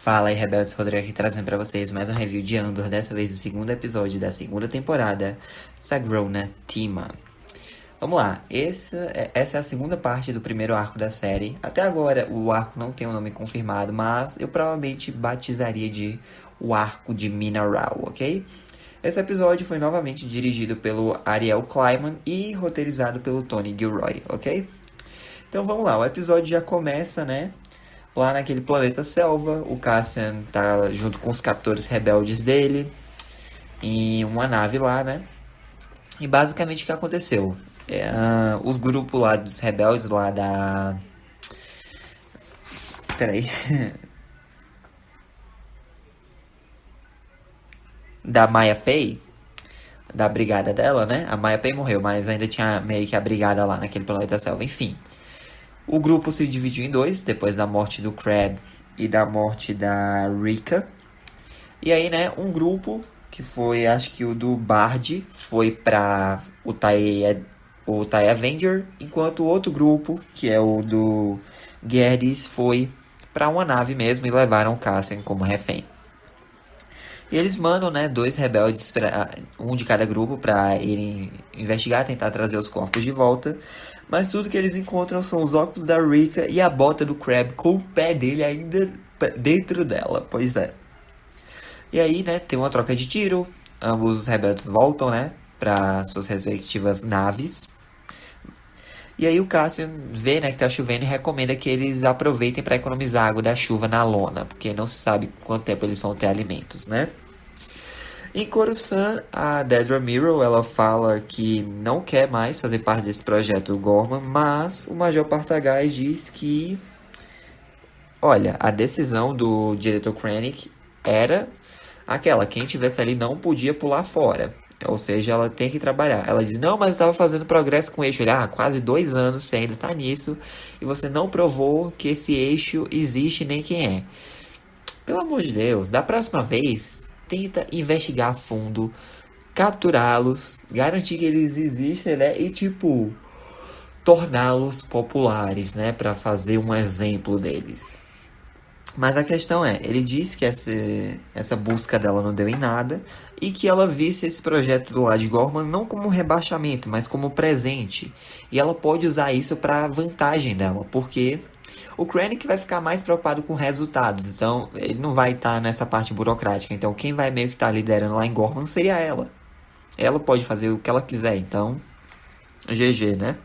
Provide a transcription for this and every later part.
Fala aí, Rebeldes, Rodrigo aqui trazendo pra vocês mais um review de Andor, dessa vez do segundo episódio da segunda temporada, Sagrona Tima. Vamos lá, essa é a segunda parte do primeiro arco da série. Até agora o arco não tem um nome confirmado, mas eu provavelmente batizaria de o arco de Mineral, ok? Esse episódio foi novamente dirigido pelo Ariel Kleiman e roteirizado pelo Tony Gilroy, ok? Então vamos lá, o episódio já começa, né? Lá naquele planeta selva, o Cassian tá junto com os captores rebeldes dele em uma nave lá, né? E basicamente o que aconteceu? Os grupos lá dos rebeldes lá da... Peraí. Da Maya Pei, da brigada dela, né? A Maya Pei morreu, mas ainda tinha meio que a brigada lá naquele planeta selva. Enfim, o grupo se dividiu em dois, depois da morte do Crab e da morte da Rika. E aí, né, um grupo, que foi, acho que o do Bard, foi pra o TIE Avenger, enquanto o outro grupo, que é o do Geddes, foi pra uma nave mesmo e levaram o Cassian como refém. E eles mandam, né, dois rebeldes, um de cada grupo, pra irem investigar, tentar trazer os corpos de volta. Mas tudo que eles encontram são os óculos da Rika e a bota do Crab com o pé dele ainda dentro dela. Pois é. E aí, né, tem uma troca de tiro. Ambos os rebeldes voltam, né, para suas respectivas naves. E aí o Cassian vê, né, que tá chovendo e recomenda que eles aproveitem para economizar água da chuva na lona, porque não se sabe quanto tempo eles vão ter alimentos, né? Em Coruscant, a Dedra Meero, ela fala que não quer mais fazer parte desse projeto Gorman, mas o Major Partagaz diz que, olha, a decisão do diretor Krennic era aquela, quem tivesse ali não podia pular fora. Ou seja, ela tem que trabalhar. Ela diz, não, mas eu estava fazendo progresso com o eixo. Ele, quase 2 anos você ainda está nisso. E você não provou que esse eixo existe nem quem é. Pelo amor de Deus, da próxima vez, tenta investigar a fundo, capturá-los, garantir que eles existem, né? E, tipo, torná-los populares, né? Para fazer um exemplo deles. Mas a questão é, ele disse que essa busca dela não deu em nada e que ela visse esse projeto do lado de Gorman não como um rebaixamento, mas como presente. E ela pode usar isso para vantagem dela, porque o Krennic vai ficar mais preocupado com resultados, então ele não vai estar nessa parte burocrática. Então quem vai meio que estar liderando lá em Gorman seria ela. Ela pode fazer o que ela quiser, então GG, né?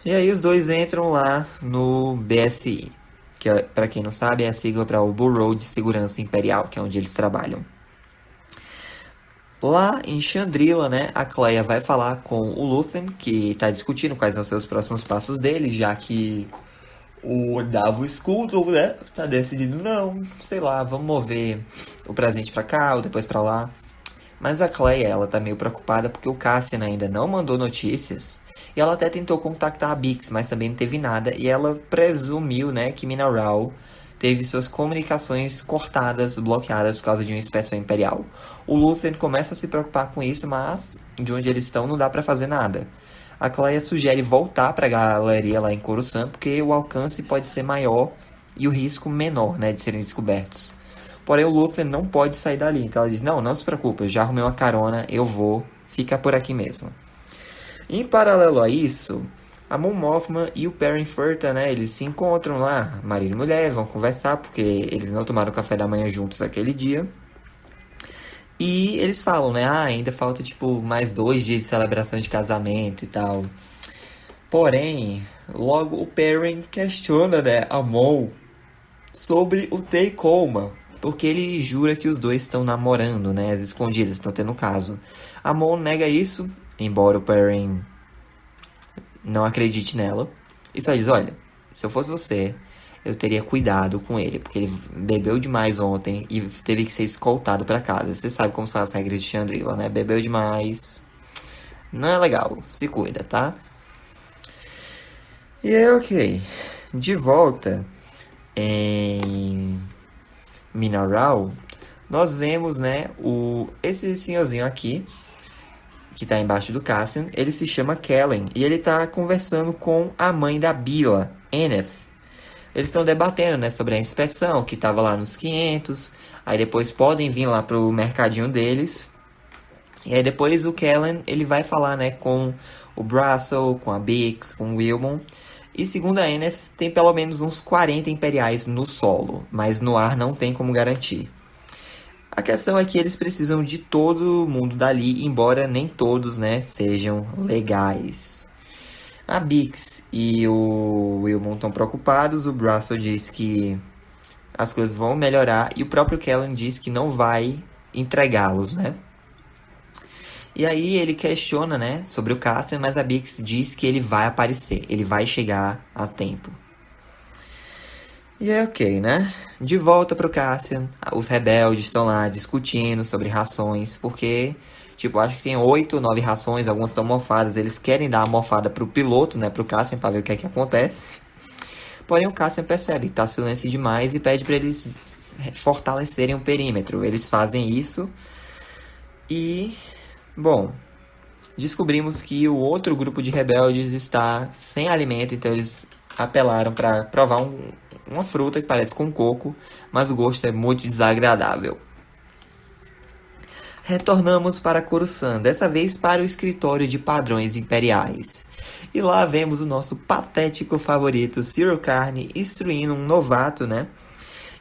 E aí os dois entram lá no BSI, que para quem não sabe é a sigla para o Bureau de Segurança Imperial, que é onde eles trabalham. Lá em Chandrila, né, a Cleia vai falar com o Luthen, que está discutindo quais vão ser os próximos passos dele, já que o Davos Sculdul, né, tá decidindo, não, sei lá, vamos mover o presente para cá ou depois para lá. Mas a Cleia, ela tá meio preocupada porque o Cassian ainda não mandou notícias. E ela até tentou contactar a Bix, mas também não teve nada. E ela presumiu, né, que Mineral teve suas comunicações cortadas, bloqueadas por causa de uma inspeção imperial. O Luthen começa a se preocupar com isso, mas de onde eles estão não dá pra fazer nada. A Cleia sugere voltar pra galeria lá em Coruscant, porque o alcance pode ser maior e o risco menor, né, de serem descobertos. Porém, o Luthen não pode sair dali. Então ela diz, não se preocupe, eu já arrumei uma carona, eu vou, fica por aqui mesmo. Em paralelo a isso, a Mon Mothma e o Perrin Furta, né, eles se encontram lá, marido e mulher, vão conversar, porque eles não tomaram café da manhã juntos aquele dia. E eles falam, né, ainda falta, tipo, mais 2 dias de celebração de casamento e tal. Porém, logo o Perrin questiona, né, a Mon sobre o Take-Homa, porque ele jura que os dois estão namorando, né, as escondidas, estão tendo um caso. A Mon nega isso, embora o Perrin não acredite nela, e só diz, olha, se eu fosse você, eu teria cuidado com ele, porque ele bebeu demais ontem e teve que ser escoltado pra casa. Você sabe como são as regras de Chandrila, né? Bebeu demais, não é legal, se cuida, tá? E aí, ok, de volta em Mineral, nós vemos, né, esse senhorzinho aqui, que tá embaixo do Cassian, ele se chama Kellen, e ele tá conversando com a mãe da Bila, Eneth. Eles estão debatendo, né, sobre a inspeção que tava lá nos 500. Aí depois podem vir lá pro mercadinho deles. E aí depois o Kellen, ele vai falar, né, com o Brasso, com a Bix, com o Wilmon. E segundo a Eneth, tem pelo menos uns 40 imperiais no solo, mas no ar não tem como garantir. A questão é que eles precisam de todo mundo dali, embora nem todos, né, sejam legais. A Bix e o Wilmon estão preocupados, o Brasso diz que as coisas vão melhorar e o próprio Kellen diz que não vai entregá-los, né? E aí ele questiona, né, sobre o Cassian, mas a Bix diz que ele vai aparecer, ele vai chegar a tempo. E é ok, né? De volta pro Cassian, os rebeldes estão lá discutindo sobre rações, porque, tipo, acho que tem 8 ou 9 rações, algumas estão mofadas, eles querem dar a mofada pro piloto, né, pro Cassian, pra ver o que é que acontece. Porém, o Cassian percebe que tá silêncio demais e pede para eles fortalecerem o perímetro. Eles fazem isso e, bom, descobrimos que o outro grupo de rebeldes está sem alimento, então eles apelaram para provar uma fruta que parece com coco, mas o gosto é muito desagradável. Retornamos para Coruscant, dessa vez para o escritório de padrões imperiais. E lá vemos o nosso patético favorito, Cyril Karn, instruindo um novato, né?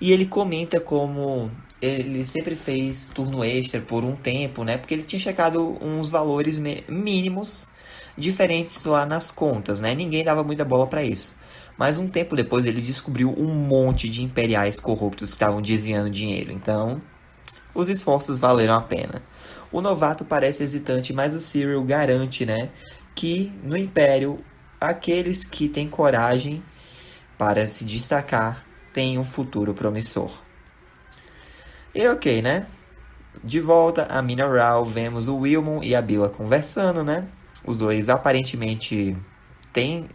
E ele comenta como ele sempre fez turno extra por um tempo, né? Porque ele tinha checado uns valores mínimos diferentes lá nas contas, né? Ninguém dava muita bola para isso. Mas um tempo depois ele descobriu um monte de imperiais corruptos que estavam desviando dinheiro. Então, os esforços valeram a pena. O novato parece hesitante, mas o Cyril garante, né, que no Império, aqueles que têm coragem para se destacar têm um futuro promissor. E ok, né? De volta a Mineral, vemos o Wilmon e a Billa conversando, né? Os dois aparentemente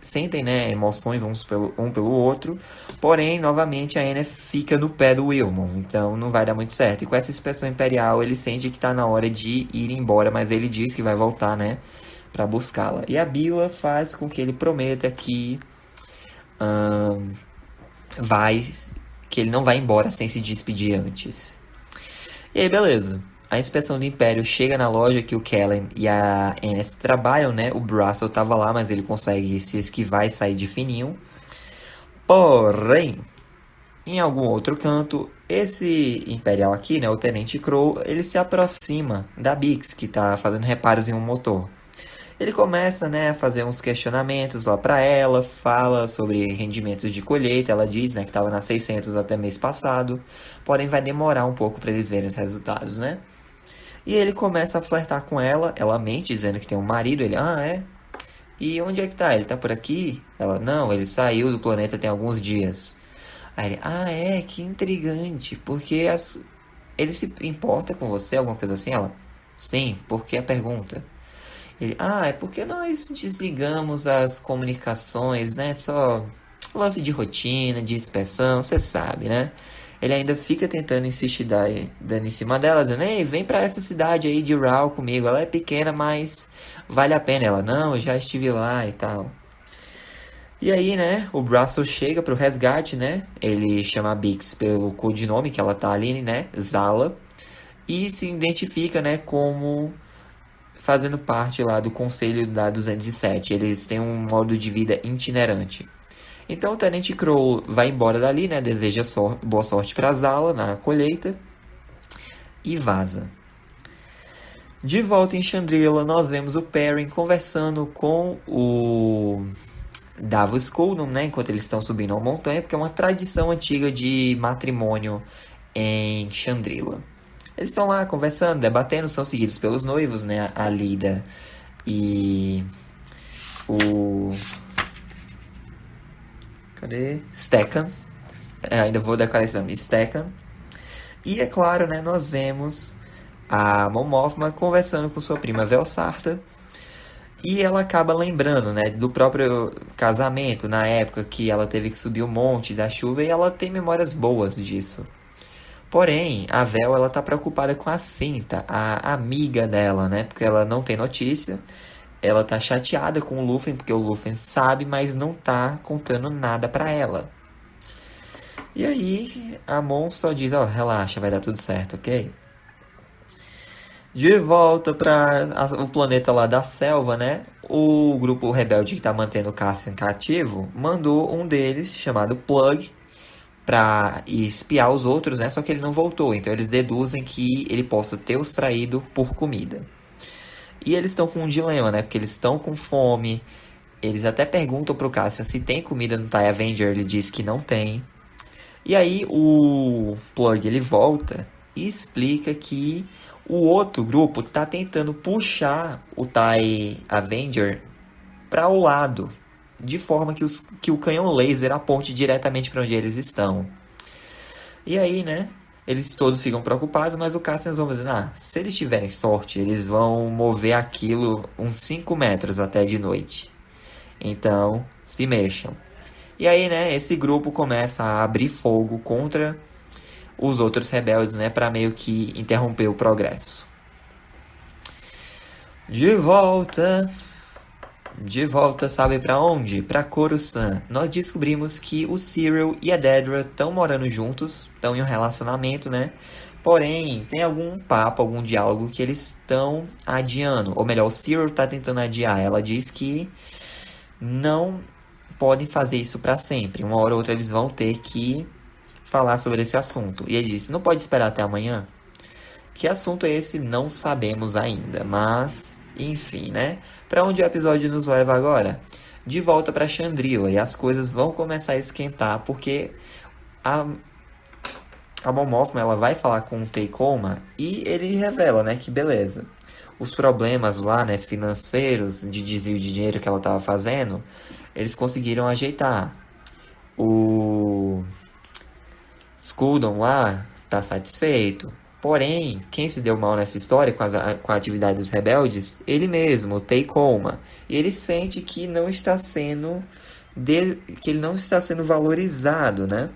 sentem, né, emoções um pelo outro. Porém, novamente, a Eneth fica no pé do Wilmon. Então, não vai dar muito certo. E com essa inspeção imperial, ele sente que tá na hora de ir embora. Mas ele diz que vai voltar, né, pra buscá-la. E a Billa faz com que ele prometa que que ele não vai embora sem se despedir antes. E aí, beleza. A inspeção do Império chega na loja que o Kellen e a Eneth trabalham, né? O Brasso tava lá, mas ele consegue se esquivar e sair de fininho. Porém, em algum outro canto, esse Imperial aqui, né? O Tenente Crow, ele se aproxima da Bix, que tá fazendo reparos em um motor. Ele começa, né, a fazer uns questionamentos lá para ela, fala sobre rendimentos de colheita, ela diz, né, que estava na 600 até mês passado, porém vai demorar um pouco para eles verem os resultados, né? E ele começa a flertar com ela, ela mente dizendo que tem um marido, ele, é? E onde é que tá? Ele tá por aqui? Ela, não, ele saiu do planeta tem alguns dias. Aí ele, é, que intrigante, porque ele se importa com você, alguma coisa assim? Ela, sim, porque a pergunta? Ele, é porque nós desligamos as comunicações, né? Só lance de rotina, de inspeção, você sabe, né? Ele ainda fica tentando insistir dando em cima dela, dizendo, ei, vem pra essa cidade aí de Raw comigo. Ela é pequena, mas vale a pena. Ela, não, eu já estive lá e tal. E aí, né, o Brasso chega pro resgate, né? Ele chama a Bix pelo codinome que ela tá ali, né? Zala. E se identifica, né, como fazendo parte lá do conselho da 207. Eles têm um modo de vida itinerante. Então o Tenente Crow vai embora dali, né? Deseja boa sorte para Zala na colheita e vaza. De volta em Chandrila, nós vemos o Perrin conversando com o Davos Coldon, né? Enquanto eles estão subindo a montanha, porque é uma tradição antiga de matrimônio em Chandrila. Eles estão lá conversando, debatendo, são seguidos pelos noivos, né? A Lida e o... Cadê? Stekan. Ainda vou decorar esse nome. Stekan. E é claro, né? Nós vemos a Mon Mothma conversando com sua prima Velsarta. E ela acaba lembrando, né? Do próprio casamento, na época que ela teve que subir o monte da chuva. E ela tem memórias boas disso. Porém, a Vel, ela tá preocupada com a Cinta, a amiga dela, né? Porque ela não tem notícia. Ela tá chateada com o Lúthien, porque o Lúthien sabe, mas não tá contando nada pra ela. E aí, a Mon só diz, ó, relaxa, vai dar tudo certo, ok? De volta para o planeta lá da selva, né? O grupo rebelde que tá mantendo o Cassian cativo mandou um deles, chamado Plug, pra espiar os outros, né? Só que ele não voltou, então eles deduzem que ele possa ter os traído por comida. E eles estão com um dilema, né? Porque eles estão com fome. Eles até perguntam pro Cassian se tem comida no TIE Avenger, ele diz que não tem. E aí o Plug ele volta e explica que o outro grupo tá tentando puxar o TIE Avenger para o lado, de forma que o canhão laser aponte diretamente para onde eles estão. E aí, né? Eles todos ficam preocupados, mas o Cassian vão dizer, se eles tiverem sorte, eles vão mover aquilo uns 5 metros até de noite. Então, se mexam. E aí, né, esse grupo começa a abrir fogo contra os outros rebeldes, né, para meio que interromper o progresso. De volta, sabe para onde? Para Coruscant. Nós descobrimos que o Cyril e a Dedra estão morando juntos, estão em um relacionamento, né? Porém, tem algum papo, algum diálogo que eles estão adiando. Ou melhor, o Cyril está tentando adiar. Ela diz que não podem fazer isso para sempre. Uma hora ou outra eles vão ter que falar sobre esse assunto. E ele disse, não pode esperar até amanhã? Que assunto é esse? Não sabemos ainda, mas enfim, né? Para onde o episódio nos leva agora? De volta para Chandrila, e as coisas vão começar a esquentar porque a Mon Mothma, ela vai falar com o Teikoma e ele revela, né, que beleza. Os problemas lá, né, financeiros, de desvio de dinheiro que ela estava fazendo, eles conseguiram ajeitar. O Sculdon lá tá satisfeito. Porém, quem se deu mal nessa história com a atividade dos rebeldes? Ele mesmo, o Teikoma. E ele sente que não está sendo que ele não está sendo valorizado, né?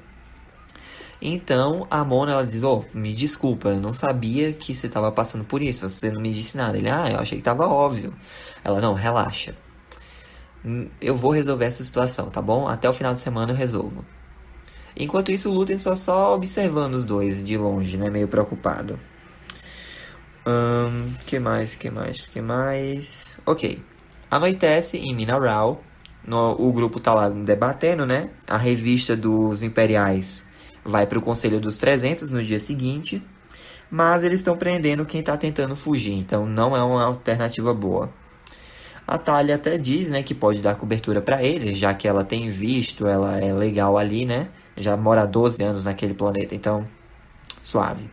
Então a Mona ela diz: me desculpa, eu não sabia que você estava passando por isso, você não me disse nada. Ele: eu achei que estava óbvio. Ela: não, relaxa. Eu vou resolver essa situação, tá bom? Até o final de semana eu resolvo. Enquanto isso, o Luthen só observando os dois de longe, né? Meio preocupado. Que mais? Ok. Anoitece em Minaral. O grupo tá lá debatendo, né? A revista dos Imperiais vai pro Conselho dos 300 no dia seguinte. Mas eles estão prendendo quem tá tentando fugir. Então não é uma alternativa boa. A Talia até diz, né, que pode dar cobertura para eles, já que ela tem visto, ela é legal ali, né? Já mora há 12 anos naquele planeta, então suave.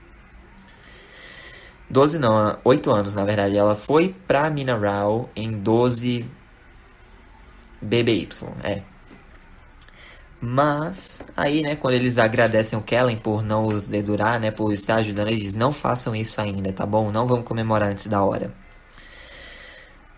12 não, 8 anos na verdade. Ela foi pra Minaral em 12 BBY, Mas, aí, né, quando eles agradecem o Kellen por não os dedurar, né, por estar ajudando, eles dizem, não façam isso ainda, tá bom? Não vamos comemorar antes da hora.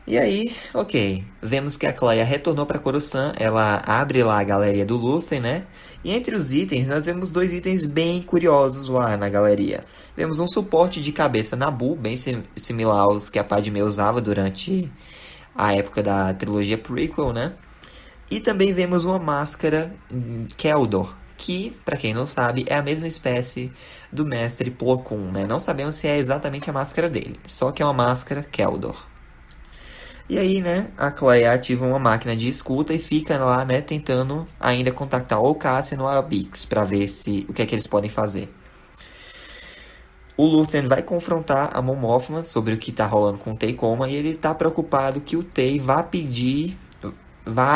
E aí, ok, vemos que a Cleia retornou para Coruscant, ela abre lá a galeria do Luthen, né? E entre os itens, nós vemos 2 itens bem curiosos lá na galeria. Vemos um suporte de cabeça Naboo, bem similar aos que a Padmé usava durante a época da trilogia prequel, né? E também vemos uma máscara Keldor, que, para quem não sabe, é a mesma espécie do mestre Plo Koon, né? Não sabemos se é exatamente a máscara dele, só que é uma máscara Keldor. E aí, né, a Cleia ativa uma máquina de escuta e fica lá, né, tentando ainda contactar o Cassian ou a Bix para ver o que é que eles podem fazer. O Luthen vai confrontar a Mon Mothma sobre o que tá rolando com o Teikoma e ele tá preocupado que o Tei vá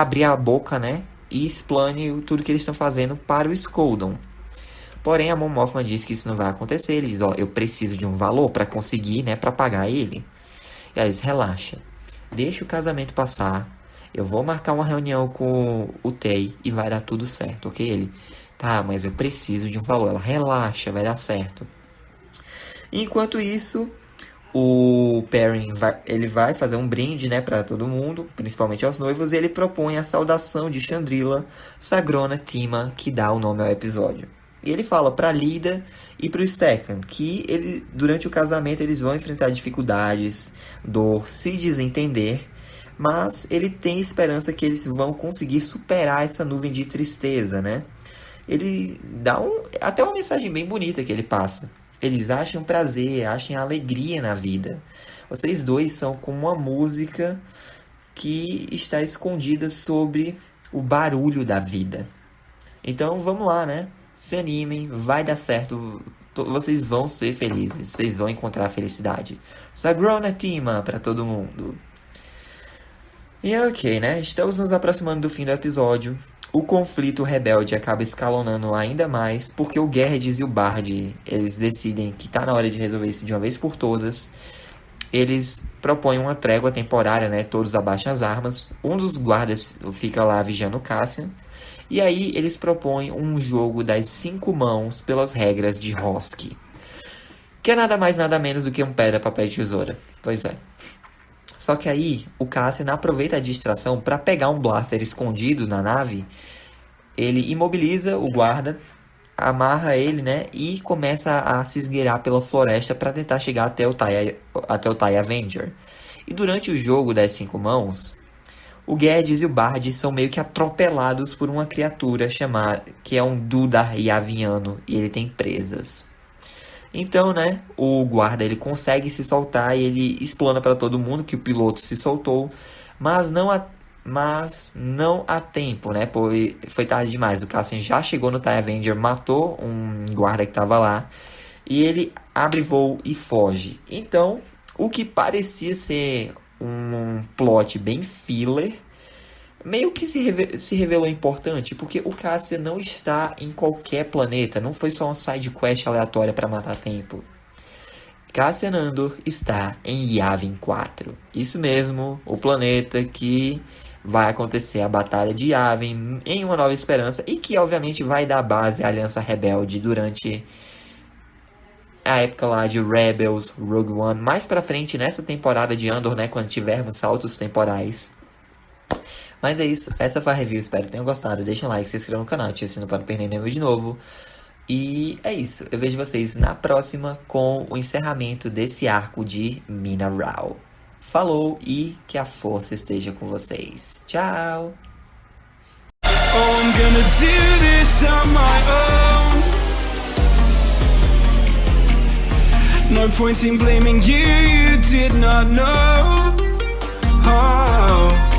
abrir a boca, né, e explane tudo que eles estão fazendo para o Sculdun. Porém, a Mon Mothma diz que isso não vai acontecer. Ele diz, eu preciso de um valor para conseguir, né, para pagar ele. E ela diz, relaxa. Deixa o casamento passar. Eu vou marcar uma reunião com o Tei e vai dar tudo certo, ok? Ele, tá, mas eu preciso de um valor. Ela, relaxa, vai dar certo. Enquanto isso, o Perrin ele vai fazer um brinde, né, para todo mundo, principalmente aos noivos, e ele propõe a saudação de Chandrila, Sagrona Tima, que dá o nome ao episódio. E ele fala para Lida e para o Stekan que durante o casamento eles vão enfrentar dificuldades, dor, se desentender, mas ele tem esperança que eles vão conseguir superar essa nuvem de tristeza, né? ele dá até uma mensagem bem bonita que ele passa. Eles acham prazer, acham alegria na vida. Vocês dois são como uma música que está escondida sobre o barulho da vida. Então vamos lá, né? Se animem, vai dar certo. Vocês vão ser felizes, vocês vão encontrar a felicidade. Sagrona Tima pra todo mundo. E ok, né? Estamos nos aproximando do fim do episódio. O conflito rebelde acaba escalonando ainda mais, porque o Gerdes e o Bard, eles decidem que tá na hora de resolver isso de uma vez por todas. Eles propõem uma trégua temporária, né? Todos abaixam as armas. Um dos guardas fica lá vigiando o Cassian. E aí eles propõem um jogo das 5 mãos pelas regras de Roski. Que é nada mais nada menos do que um pedra, papel e tesoura. Pois é. Só que aí o Cassian aproveita a distração para pegar um blaster escondido na nave. Ele imobiliza o guarda, amarra ele, né? E começa a se esgueirar pela floresta para tentar chegar até o TIE Avenger. E durante o jogo das 5 mãos, o Gerdes e o Bard são meio que atropelados por uma criatura chamada, que é um Dudar Yaviano, e ele tem presas. Então, né, o guarda ele consegue se soltar e ele explana para todo mundo que o piloto se soltou, mas não há tempo, né? Foi tarde demais. O Cassian já chegou no TIE Avenger, matou um guarda que estava lá e ele abre voo e foge. Então, o que parecia ser um plot bem filler, meio que se revelou importante, porque o Cassian não está em qualquer planeta, não foi só uma side quest aleatória para matar tempo. Cassian Andor está em Yavin 4. Isso mesmo, o planeta que vai acontecer a Batalha de Yavin em Uma Nova Esperança e que obviamente vai dar base à Aliança Rebelde durante a época lá de Rebels, Rogue One, mais pra frente nessa temporada de Andor, né, quando tivermos saltos temporais. Mas é isso, essa foi a review, espero que tenham gostado. Deixa um like, se inscreva no canal, ative o sino para não perder nenhum de novo. E é isso, eu vejo vocês na próxima com o encerramento desse arco de Mina Rao. Falou e que a força esteja com vocês. Tchau! Oh, I'm gonna do this on my own. No point in blaming you, you did not know. Oh.